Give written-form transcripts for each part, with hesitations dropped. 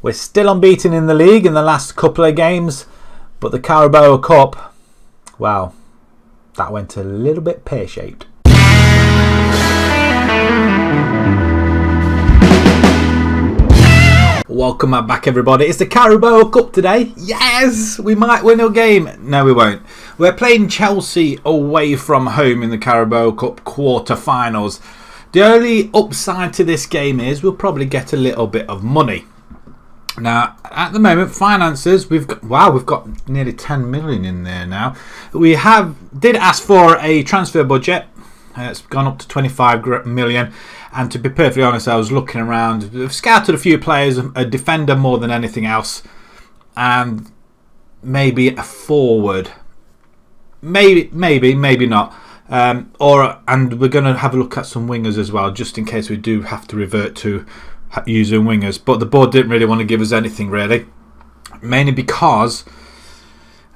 We're still unbeaten in the league in the last couple of games, but the Carabao Cup, wow, that went a little bit pear-shaped. Welcome back, everybody. It's the Carabao Cup today. Yes, we might win a game. No, we won't. We're playing Chelsea away from home in the Carabao Cup quarter-finals. The only upside to this game is we'll probably get a little bit of money. Now, at the moment, finances, we've got nearly 10 million in there now. We did ask for a transfer budget. It's gone up to 25 million. And to be perfectly honest, I was looking around. I've scouted a few players, a defender more than anything else, and maybe a forward. Maybe not. And we're going to have a look at some wingers as well, just in case we do have to revert to using wingers. But the board didn't really want to give us anything, really. Mainly because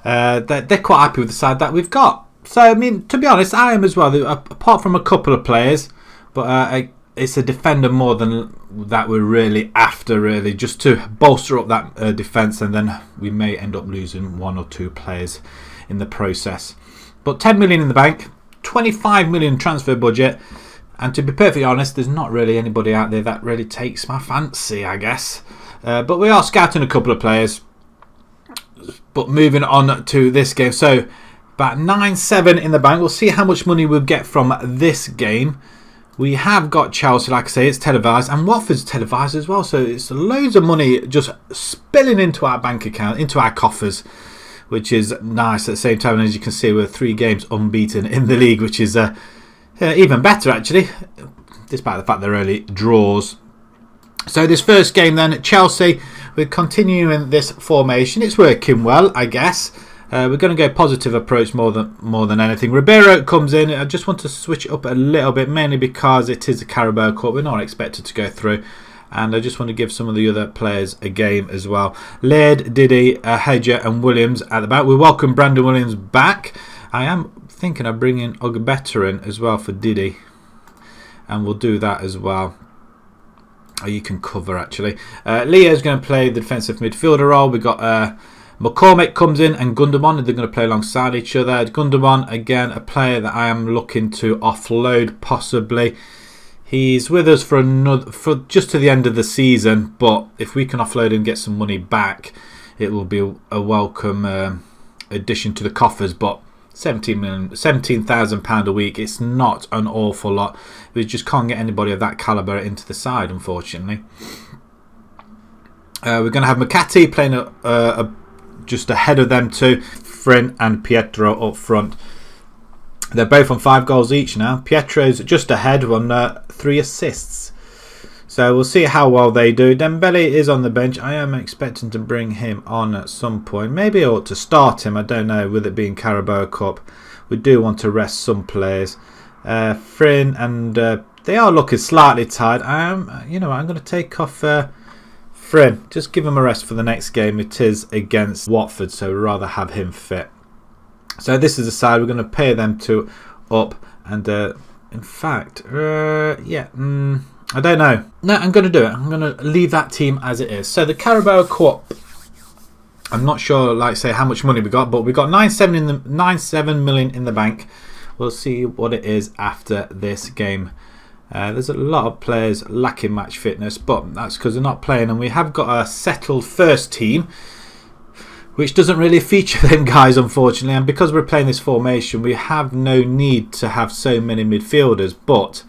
they're quite happy with the side that we've got. So, I mean, to be honest, I am as well. Apart from a couple of players, but it's a defender more than that we're really after, really, just to bolster up that defence, and then we may end up losing one or two players in the process. But 10 million in the bank, 25 million transfer budget, and to be perfectly honest, there's not really anybody out there that really takes my fancy, I guess. But we are scouting a couple of players. But moving on to this game, so about 9-7 in the bank. We'll see how much money we'll get from this game. We have got Chelsea, like I say, it's televised, and Watford's televised as well. So it's loads of money just spilling into our bank account, into our coffers, which is nice at the same time. And as you can see, we're 3 games unbeaten in the league, which is even better, actually, despite the fact they're early draws. So this first game then, at Chelsea, we're continuing this formation. It's working well, I guess. We're going to go positive approach more than anything. Ribeiro comes in. I just want to switch it up a little bit, mainly because it is a Carabao Cup. We're not expected to go through. And I just want to give some of the other players a game as well. Laird, Diddy, Hedger and Williams at the back. We welcome Brandon Williams back. I am thinking of bringing Ogbetta in as well for Diddy. And we'll do that as well. Oh, you can cover, actually. Leo's going to play the defensive midfielder role. We've got McCormick comes in and Gundogan. They're going to play alongside each other. Gundogan, again, a player that I am looking to offload possibly. He's with us for just to the end of the season, but if we can offload him and get some money back, it will be a welcome addition to the coffers. But £17,000 a week, it's not an awful lot. We just can't get anybody of that calibre into the side, unfortunately. We're going to have McCarthy playing just ahead of them too. Frin and Pietro up front. They're both on 5 goals each now. Pietro's just ahead on 3 assists. So we'll see how well they do. Dembele is on the bench. I am expecting to bring him on at some point. Maybe I ought to start him. I don't know, with it being Carabao Cup. We do want to rest some players. Frin and they are looking slightly tired. I'm going to take off Frin. Just give him a rest for the next game. It is against Watford, so we'd rather have him fit. So this is the side we're going to pair them to up, and in fact, I don't know. No, I'm going to do it. I'm going to leave that team as it is. So the Carabao Cup, I'm not sure, like I say, how much money we got, but we got 9-7 million in the bank. We'll see what it is after this game. There's a lot of players lacking match fitness, but that's because they're not playing, and we have got a settled first team, which doesn't really feature them guys, unfortunately. And because we're playing this formation, we have no need to have so many midfielders, but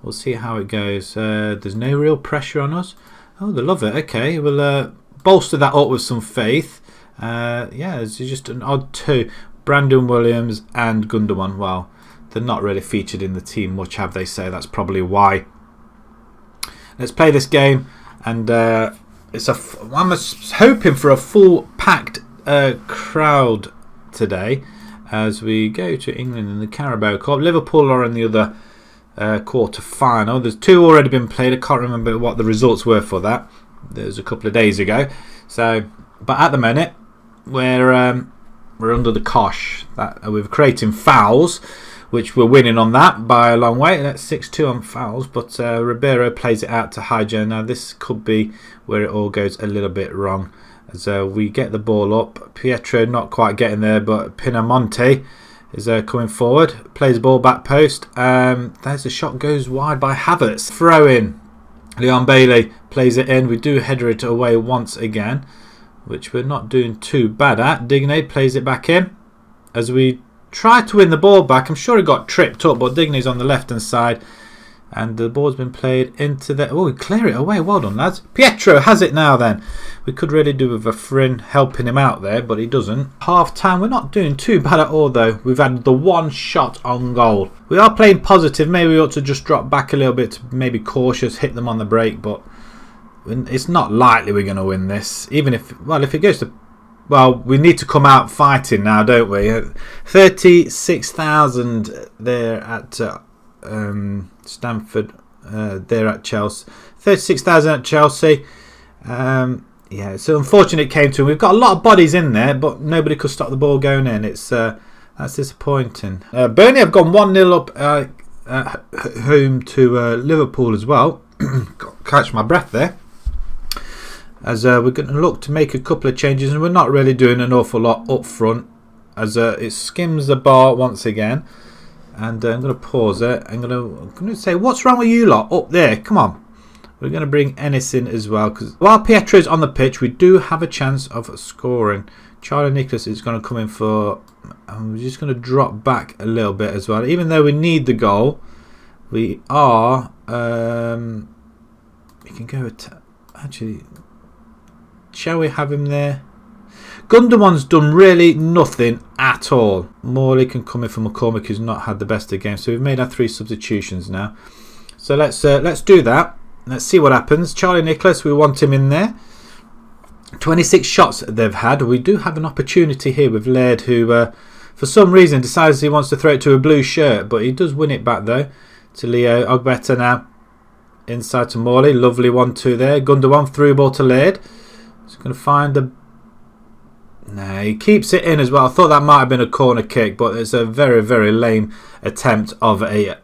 we'll see how it goes. There's no real pressure on us. Oh, they love it. Okay, we'll bolster that up with some faith. It's just an odd 2. Brandon Williams and Gundogan. Well, they're not really featured in the team much, have they? Say that's probably why. Let's play this game, and I'm hoping for a full packed crowd today as we go to England in the Carabao Cup. Liverpool are in the other quarter final. There's 2 already been played. I can't remember what the results were for that. There was a couple of days ago. So, but at the minute we're under the cosh that we're creating fouls, which we're winning on that by a long way. That's 6-2 on fouls, but Ribeiro plays it out to Hyjo. Now this could be where it all goes a little bit wrong, as we get the ball up. Pietro not quite getting there, but Pinamonte is coming forward, plays the ball back post. There's a shot, goes wide by Havertz. Throw in. Leon Bailey plays it in. We do header it away once again, which we're not doing too bad at. Digne plays it back in as we try to win the ball back. I'm sure he got tripped up, but Digne's on the left hand side, and the ball's been played into the... Oh, we clear it away. Well done, lads. Pietro has it now then. We could really do with a Frin helping him out there, but he doesn't. Half time, we're not doing too bad at all though. We've had the one shot on goal. We are playing positive. Maybe we ought to just drop back a little bit, maybe cautious, hit them on the break, but it's not likely we're going to win this. Even if, well, if it goes to... Well, we need to come out fighting now, don't we? 36,000 there at Stamford, there at Chelsea. 36,000 at Chelsea. Yeah, so unfortunate it came to him. We've got a lot of bodies in there, but nobody could stop the ball going in. It's that's disappointing. Burnley have gone 1-0 up home to Liverpool as well. Catch my breath there. As we're going to look to make a couple of changes, and we're not really doing an awful lot up front, as it skims the bar once again. And I'm going to pause it. I'm going to say, what's wrong with you lot up there? Come on. We're going to bring Ennis in as well, because while Pietro's on the pitch, we do have a chance of scoring. Charlie Nicholas is going to come in for... I'm just going to drop back a little bit as well. Even though we need the goal, we are... we can go... Actually... Shall we have him there? Gundogan's done really nothing at all. Morley can come in for McCormick, who's not had the best of games. So we've made our 3 substitutions now. So let's do that. Let's see what happens. Charlie Nicholas, we want him in there. 26 shots they've had. We do have an opportunity here with Laird, who for some reason decides he wants to throw it to a blue shirt, but he does win it back though to Leo. Ogbeta now inside to Morley. Lovely 1-2 there. Gundogan through ball to Laird. He's going to find the... No, he keeps it in as well. I thought that might have been a corner kick, but it's a very, very lame attempt of a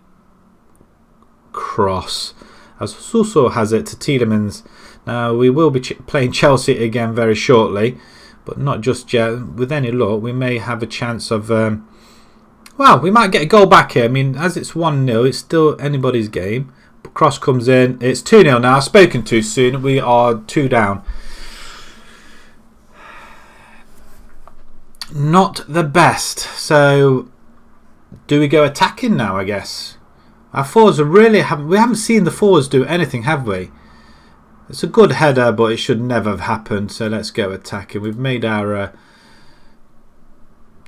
cross. As Suso has it to Tielemans. Now, we will be playing Chelsea again very shortly, but not just yet. With any luck, we may have a chance of... well, we might get a goal back here. I mean, as it's 1-0, it's still anybody's game. But cross comes in. It's 2-0 now. I've spoken too soon. We are 2 down. Not the best. So, do we go attacking now, I guess? Our forwards are really... we haven't seen the forwards do anything, have we? It's a good header, but it should never have happened. So, let's go attacking. We've made our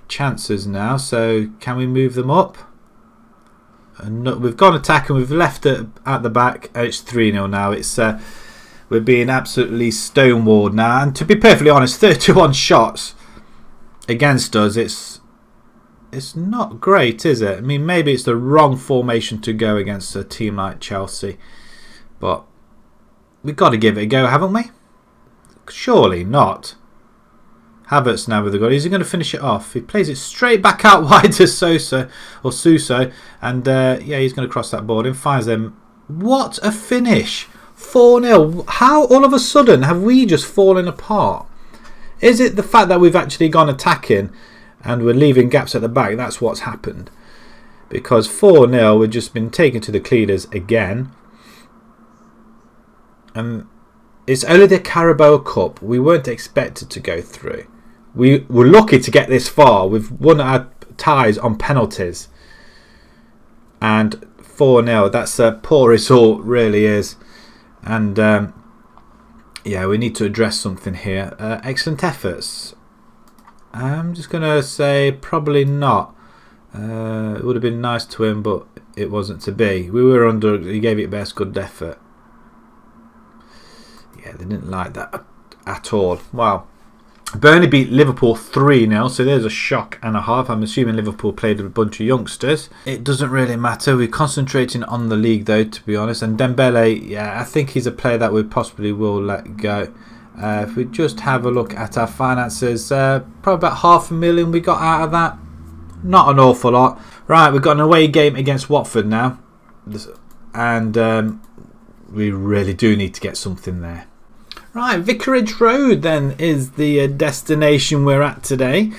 chances now. So, can we move them up? And we've gone attacking. We've left it at the back. It's 3-0 now. It's... we're being absolutely stonewalled now. And to be perfectly honest, 31 shots... against us, it's not great, is it? I mean, maybe it's the wrong formation to go against a team like Chelsea, but we've got to give it a go, haven't we? Surely not. Havertz now with the goal. Is he going to finish it off? He plays it straight back out wide to Suso, and yeah, he's going to cross that board and finds them. What a finish! 4-0. How all of a sudden have we just fallen apart? Is it the fact that we've actually gone attacking and we're leaving gaps at the back? That's what's happened. Because 4-0, we've just been taken to the cleaners again. And it's only the Carabao Cup. We weren't expected to go through. We were lucky to get this far. We've won our ties on penalties. And 4-0, that's a poor result, really is. And... yeah, we need to address something here. Excellent efforts. I'm just going to say probably not. It would have been nice to him, but it wasn't to be. We were under... He gave it best good effort. Yeah, they didn't like that at all. Well, Burnley beat Liverpool 3-0, so there's a shock and a half. I'm assuming Liverpool played with a bunch of youngsters. It doesn't really matter. We're concentrating on the league, though, to be honest. And Dembele, yeah, I think he's a player that we possibly will let go. If we just have a look at our finances, probably about £500,000 we got out of that. Not an awful lot. Right, we've got an away game against Watford now. And we really do need to get something there. Right, Vicarage Road then is the destination we're at today.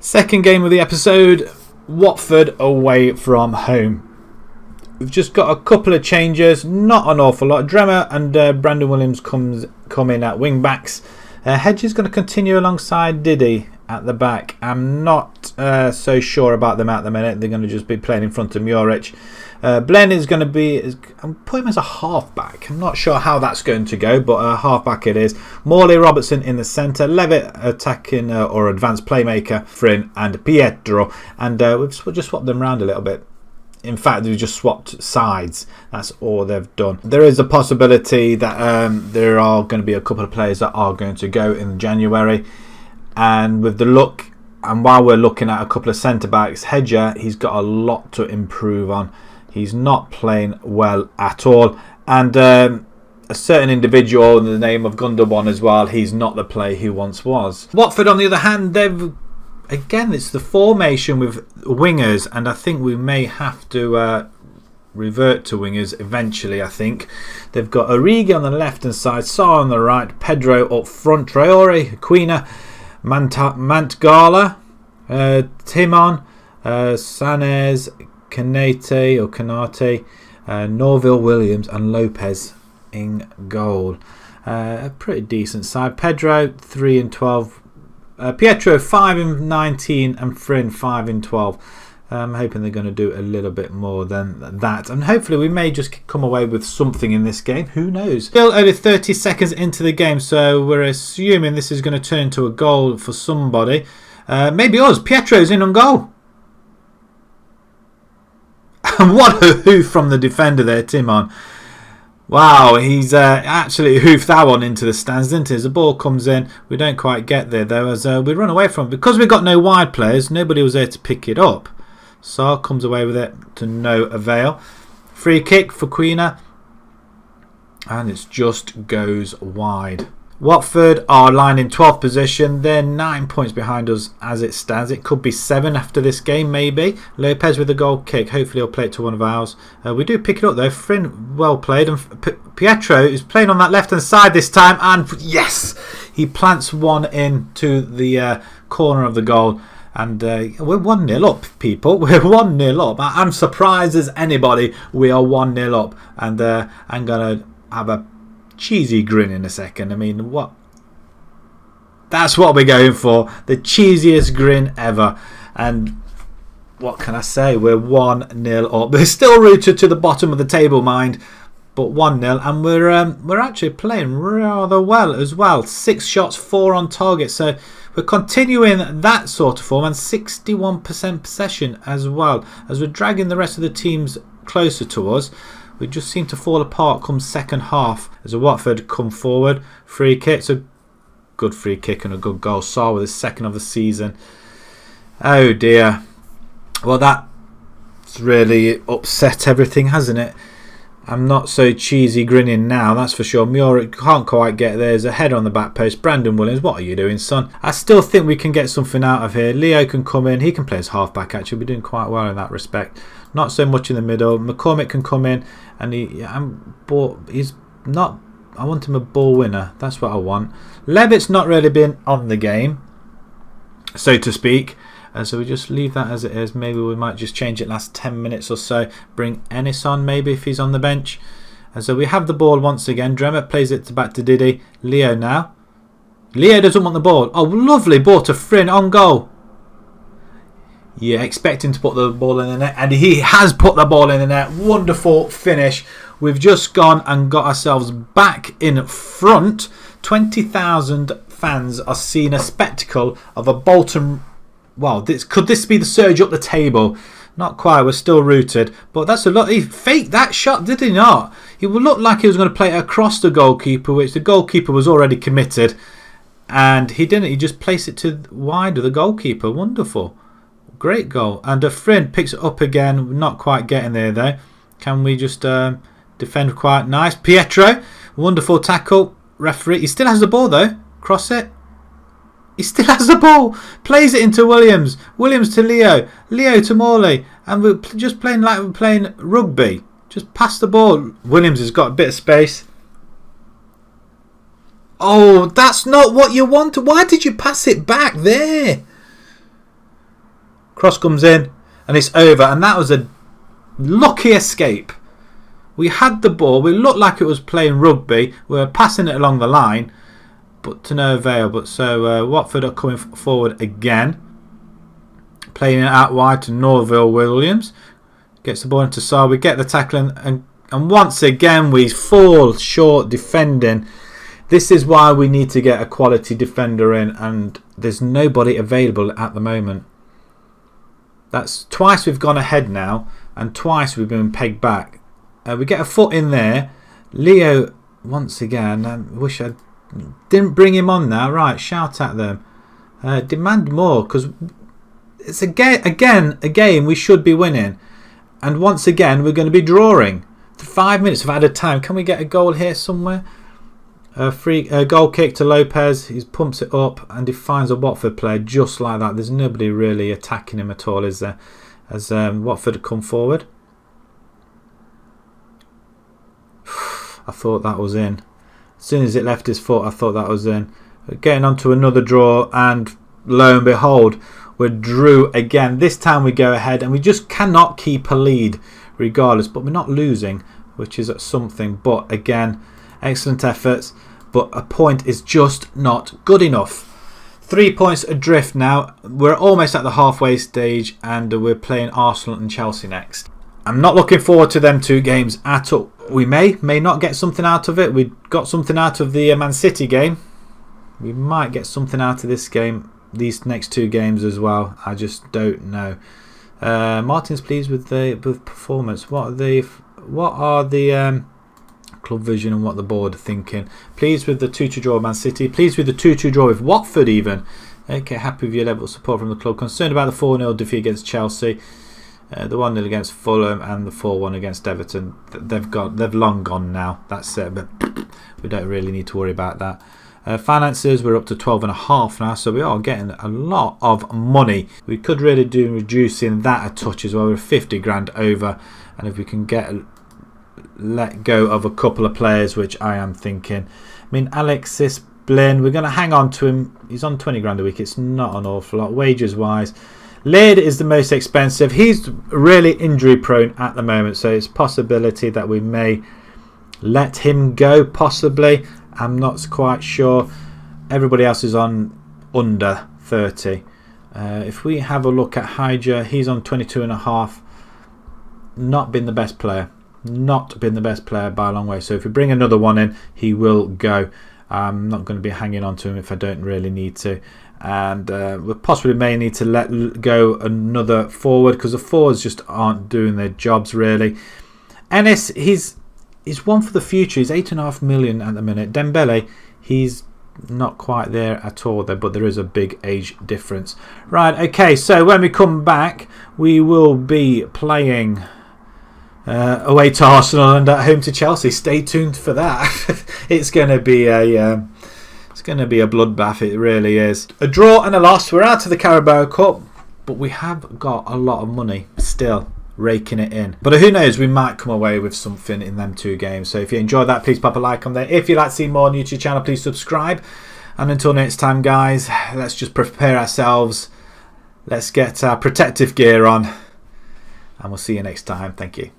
Second game of the episode, Watford away from home. We've just got a couple of changes, not an awful lot. Dremmer and Brandon Williams come in at wing backs. Hedge is going to continue alongside Diddy at the back. I'm not so sure about them at the minute. They're going to just be playing in front of Muric. Blen is going to be, I'm putting him as a half-back. I'm not sure how that's going to go, but a half-back it is. Morley Robertson in the centre. Levitt attacking or advanced playmaker. Frin and Pietro. And we've just swapped them around a little bit. In fact, we've just swapped sides. That's all they've done. There is a possibility that there are going to be a couple of players that are going to go in January. And with the look, and while we're looking at a couple of centre-backs, Hedger, he's got a lot to improve on. He's not playing well at all. And a certain individual in the name of Gundogan as well, he's not the player he once was. Watford, on the other hand, again, it's the formation with wingers, and I think we may have to revert to wingers eventually, I think. They've got Origi on the left-hand side, Sarr on the right, Pedro up front, Traore, Aquina, Mantgala, Timon, Sanez, Kanate, Norville Williams and Lopez in goal. A pretty decent side. Pedro 3 and 12. Pietro 5 and 19 and Frin 5 and 12. I'm hoping they're going to do a little bit more than that, and hopefully we may just come away with something in this game. Who knows? Still only 30 seconds into the game, so we're assuming this is going to turn into a goal for somebody. Maybe us. Pietro's in on goal. And what a hoof from the defender there, Timon. Wow, he's actually hoofed that one into the stands, didn't he? As the ball comes in, we don't quite get there though, as we run away from it. Because we've got no wide players, nobody was there to pick it up. Sarr comes away with it to no avail. Free kick for Quina. And it just goes wide. Watford are lying in 12th position. They're 9 points behind us as it stands. It could be 7 after this game, maybe. Lopez with a goal kick. Hopefully he'll play it to one of ours. We do pick it up though. Frin well played. And Pietro is playing on that left-hand side this time. And yes! He plants one into the corner of the goal. And we're 1-0 up, people. We're 1-0 up. I'm surprised as anybody we are 1-0 up. And I'm going to have a cheesy grin in a second. I mean, what? That's what we're going for. The cheesiest grin ever. And what can I say? We're 1-0 up. We're still rooted to the bottom of the table, mind. But 1-0. And we're actually playing rather well as well. 6 shots, 4 on target. So we're continuing that sort of form. And 61% possession as well. As we're dragging the rest of the teams closer to us. We just seem to fall apart come second half as a Watford come forward. Free kick. It's a good free kick and a good goal. Sarr with his second of the season. Oh dear. Well, that's really upset everything, hasn't it? I'm not so cheesy grinning now, that's for sure. Muir can't quite get there. There's a header on the back post. Brandon Williams, what are you doing, son? I still think we can get something out of here. Leo can come in. He can play as half-back, actually. We're doing quite well in that respect. Not so much in the middle. McCormick can come in. And he's not... I want him a ball winner. That's what I want. Levitt's not really been on the game, so to speak. So we just leave that as it is. Maybe we might just change it last 10 minutes or so. Bring Ennis on maybe if he's on the bench. And so we have the ball once again. Dremmer plays it back to Diddy. Leo now. Leo doesn't want the ball. Oh, lovely ball to Frin on goal. Yeah, expecting to put the ball in the net. And he has put the ball in the net. Wonderful finish. We've just gone and got ourselves back in front. 20,000 fans are seeing a spectacle of a Bolton... Well, could this be the surge up the table? Not quite, we're still rooted. But that's a lot. He faked that shot, did he not? He looked like he was going to play it across the goalkeeper, which the goalkeeper was already committed. And he didn't. He just placed it to wide of the goalkeeper. Wonderful. Great goal. And a Frin picks it up again. Not quite getting there, though. Can we just defend quite nice? Pietro. Wonderful tackle. Referee. He still has the ball, though. Cross it. He still has the ball. Plays it into Williams. Williams to Leo. Leo to Morley. And we're just playing like we're playing rugby. Just pass the ball. Williams has got a bit of space. Oh, that's not what you want. Why did you pass it back there? Cross comes in and it's over. And that was a lucky escape. We had the ball. We looked like it was playing rugby. We were passing it along the line. But to no avail. But so Watford are coming forward again. Playing it out wide to Norville Williams. Gets the ball into Saar. We get the tackling. And once again we fall short defending. This is why we need to get a quality defender in. And there's nobody available at the moment. That's twice we've gone ahead now. And twice we've been pegged back. We get a foot in there. Leo once again. I wish I didn't bring him on now. Right, shout at them. Demand more, because it's a game we should be winning. And once again we're going to be drawing. 5 minutes of added time. Can we get a goal here somewhere? A free goal kick to Lopez. He pumps it up and he finds a Watford player just like that. There's nobody really attacking him at all, is there? As Watford come forward. I thought that was in. As soon as it left his foot, I thought that was in. Getting on to another draw, and lo and behold, we're drew again. This time we go ahead, and we just cannot keep a lead regardless. But we're not losing, which is something. But again, excellent efforts. But a point is just not good enough. 3 points adrift now. We're almost at the halfway stage, and we're playing Arsenal and Chelsea next. I'm not looking forward to them 2 games at all. We may not get something out of it. We got something out of the Man City game. We might get something out of this game, these next 2 games as well. I just don't know. Martin's pleased with the performance. What are the club vision and what the board are thinking? Pleased with the 2-2 draw with Man City. Pleased with the 2-2 draw with Watford even. Okay, happy with your level of support from the club. Concerned about the 4-0 defeat against Chelsea. The 1-0 against Fulham and the 4-1 against Everton. They've long gone now. That's it. But we don't really need to worry about that. Finances, we're up to 12.5 now, so we are getting a lot of money. We could really do reducing that a touch as well. We're 50 grand over, and if we can let go of a couple of players, which I am thinking. I mean, Alexis Blin, we're going to hang on to him. He's on 20 grand a week. It's not an awful lot wages wise. Laird is the most expensive. He's really injury prone at the moment, so it's a possibility that we may let him go, possibly. I'm not quite sure. Everybody else is on under 30. If we have a look at Hyja, he's on 22.5. Not been the best player. Not been the best player by a long way. So if we bring another one in, he will go. I'm not going to be hanging on to him if I don't really need to. And we possibly may need to let go another forward, because the forwards just aren't doing their jobs really. Ennis, he's one for the future. He's 8.5 million at the minute. Dembele, he's not quite there at all there, but there is a big age difference. Right, okay, so when we come back, we will be playing away to Arsenal and at home to Chelsea. Stay tuned for that. It's going to be a bloodbath. It really is. A draw and a loss. We're out of the Carabao Cup, but we have got a lot of money still raking it in. But who knows, we might come away with something in them 2 games. So if you enjoyed that, please pop a like on there. If you'd like to see more on the YouTube channel, please subscribe. And until next time, guys, let's just prepare ourselves. Let's get our protective gear on. And we'll see you next time. Thank you.